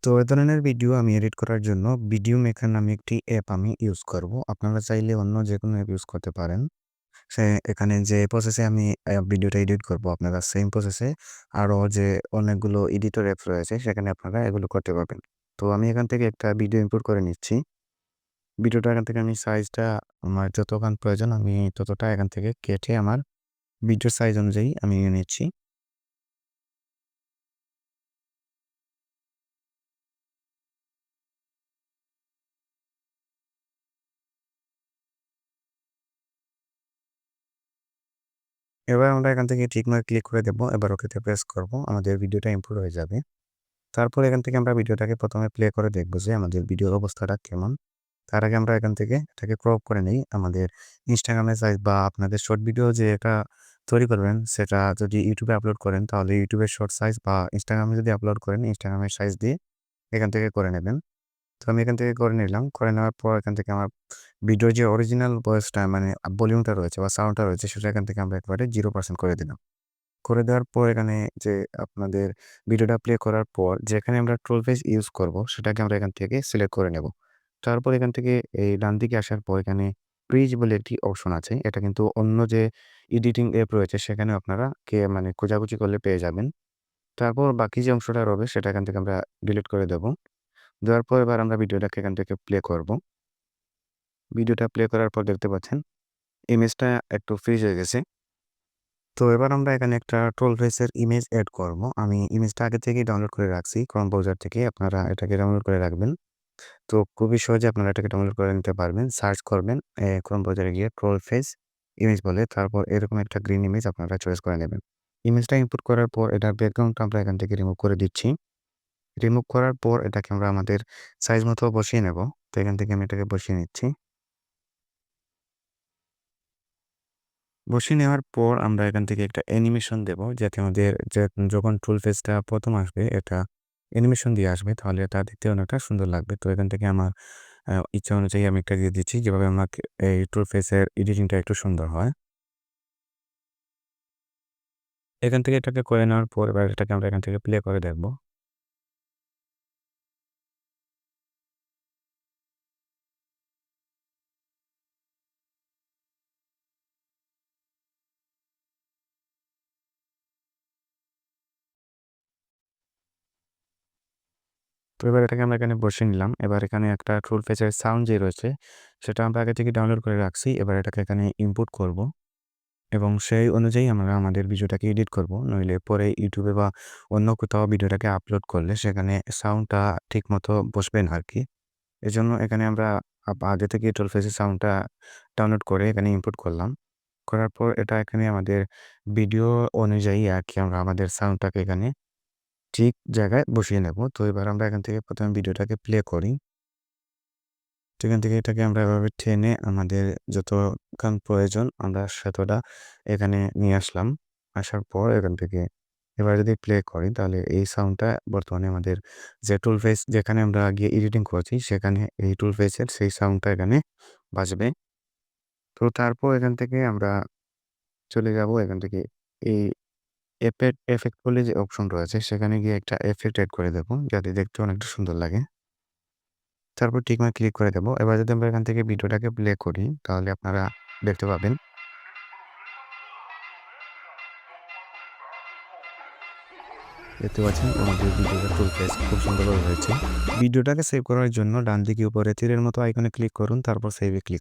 তো এ ধরনের ভিডিও আমি এডিট করার জন্য ভিডিও মেকার নামে একটি অ্যাপ আমি ইউজ করব। আপনারা চাইলে অন্য যেকোনো অ্যাপ ইউজ করতে পারেন। এখানে যে প্রসেসে আমি ভিডিওটা এডিট করব, আপনারা সেম প্রসেসে আরও যে অনেকগুলো এডিটর অ্যাপস রয়েছে সেখানে আপনারা এগুলো করতে পারবেন। তো আমি এখান থেকে একটা ভিডিও ইম্পোর্ট করে নিচ্ছি। ভিডিওটা এখান থেকে আমি সাইজটা আমার যতখান প্রয়োজন আমি ততটা এখান থেকে কেটে আমার ভিডিওর সাইজ অনুযায়ী আমি নিয়ে নিচ্ছি। এবার আমরা এখান থেকে টিক মার্ক ক্লিক করে দেব। এবার ওকেতে প্রেস করব। আমাদের ভিডিওটা ইম্পোর্ট হয়ে যাবে। তারপর এখান থেকে আমরা ভিডিওটাকে প্রথমে প্লে করে দেখব যে আমাদের ভিডিওর অবস্থাটা কেমন। তার আগে আমরা এখান থেকে এটাকে ক্রপ করে নেই। আমাদের ইনস্টাগ্রামের সাইজ বা আপনাদের শর্ট ভিডিও যে এটা তৈরি করবেন সেটা যদি ইউটিউবে আপলোড করেন তাহলে ইউটিউবের শর্ট সাইজ বা ইনস্টাগ্রামে যদি আপলোড করেন ইনস্টাগ্রামের সাইজ দিয়ে এখান থেকে করে নেবেন। তো আমি এখান থেকে করে নিলাম। করে নেওয়ার পর এখান থেকে আমার ভিডিওর যে অরিজিনাল ভয়েসটা মানে ভলিউমটা রয়েছে বা সাউন্ডটা রয়েছে সেটা এখান থেকে আমরা একবারে 0% করে দিলাম। করে দেওয়ার পর এখানে যে আপনাদের ভিডিওটা প্লে করার পর যেখানে আমরা ট্রোল ফেস ইউজ করব সেটাকে আমরা এখান থেকে সিলেক্ট করে নেব। তারপর এখান থেকে এই ডান দিকে আসার পর এখানে ব্রিজ বলে একটি অপশন আছে। এটা কিন্তু অন্য যে এডিটিং অ্যাপ রয়েছে সেখানেও আপনারা মানে খোঁজাখুঁজি করলে পেয়ে যাবেন। তারপর বাকি যে অংশটা রবে সেটা এখান থেকে আমরা ডিলিট করে দেব। দেওয়ার পর এবার আমরা ভিডিওটাকে এখান থেকে প্লে করব। ভিডিওটা প্লে করার পর দেখতে পাচ্ছেন ইমেজটা একটু ফ্রিজ হয়ে গেছে। তো এবার আমরা এখানে একটা ট্রোল ফেসের ইমেজ এড করব। আমি ইমেজটা আগে থেকেই ডাউনলোড করে রাখছি ক্রোম ব্রাউজার থেকে। আপনারা এটাকে ডাউনলোড করে রাখবেন। তো খুবই সহজে আপনারা এটাকে ডাউনলোড করে নিতে পারবেন। সার্চ করবেন ক্রোম ব্রাউজারে গিয়ে ট্রোল ফেস ইমেজ বলে, তারপর এরকম একটা গ্রিন ইমেজ আপনারা চয়েস করে নেবেন। ইমেজটা ইনপুট করার পর এটার ব্যাকগ্রাউন্ডটা আমরা এখান থেকে রিমুভ করে দিচ্ছি। রিমুভ করার পর এটাকে আমরা আমাদের সাইজ মতো বসিয়ে নেব। তো এখান থেকে আমি এটাকে বসিয়ে নিচ্ছি। বসিয়ে নেওয়ার পর আমরা এখান থেকে একটা অ্যানিমেশন দেব যাতে আমাদের যখন টুল ফেসটা প্রথম আসবে এটা অ্যানিমেশন দিয়ে আসবে, তাহলে এটা দেখতে অনেকটা সুন্দর লাগবে। তো এখান থেকে আমার ইচ্ছা অনুযায়ী আমি একটা দিয়ে দিচ্ছি যেভাবে আমাকে এই টুল ফেসের এডিটিংটা একটু সুন্দর হয়। এখান থেকে এটাকে করে নেওয়ার পর এবার এটাকে আমরা এখান থেকে প্লে করে দেখব। তো এবার এটাকে আমরা এখানে বসিয়ে নিলাম। এবার এখানে একটা টুল ফেসের সাউন্ড যে রয়েছে সেটা আমরা আগে থেকে ডাউনলোড করে রাখছি। এবার এটাকে এখানে ইনপুট করব। এবং সেই অনুযায়ী আমরা আমাদের ভিডিওটাকে এডিট করব। নইলে পরে ইউটিউবে বা অন্য কোথাও ভিডিওটাকে আপলোড করলে সেখানে সাউন্ডটা ঠিকমতো বসবে না আরকি। এজন্য এখানে আমরা আগে থেকে টুল ফেসের সাউন্ডটা ডাউনলোড করে এখানে ইনপুট করলাম। করার পর এটা এখানে আমাদের ভিডিও অনুযায়ী আরকি আমরা আমাদের সাউন্ডটাকে এখানে ঠিক জায়গায় বসিয়ে নেব। তো এবার আমরা এখান থেকে ১ম এ ভিডিওটাকে প্লে করি। তো এখান থেকে এটাকে আমরা এভাবে টেনে আমাদের যতখান প্রয়োজন আমরা ততটা এখানে নিয়ে আসলাম। আসার পর এখান থেকে এবার যদি প্লে করি তাহলে এই সাউন্ডটা বর্তমানে আমাদের যে টুল ফেস যেখানে আমরা গিয়ে এডিটিং করছি সেখানে এই টুল ফেসের সেই সাউন্ডটা এখানে বাজবে। তো তারপর এখান থেকে আমরা চলে যাব এখান থেকে এই এফেক্ট বলে যে অপশন রয়েছে সেখানে গিয়ে একটা এফেক্ট এড করে দেব যাতে দেখতে অনেকটা সুন্দর লাগে। তারপর টিক মার্ক ক্লিক করে দেব। এবার যদি আমরা এখান থেকে ভিডিওটাকে প্লে করি তাহলে আপনারা দেখতে পাবেন। দেখতে পাচ্ছেন আমাদের ভিডিওটা টুল ফেস খুব সুন্দরভাবে হয়েছে। ভিডিওটাকে সেভ করার জন্য ডান দিকে উপরে তীরের মতো আইকনে ক্লিক করুন, তারপর সেভ এ ক্লিক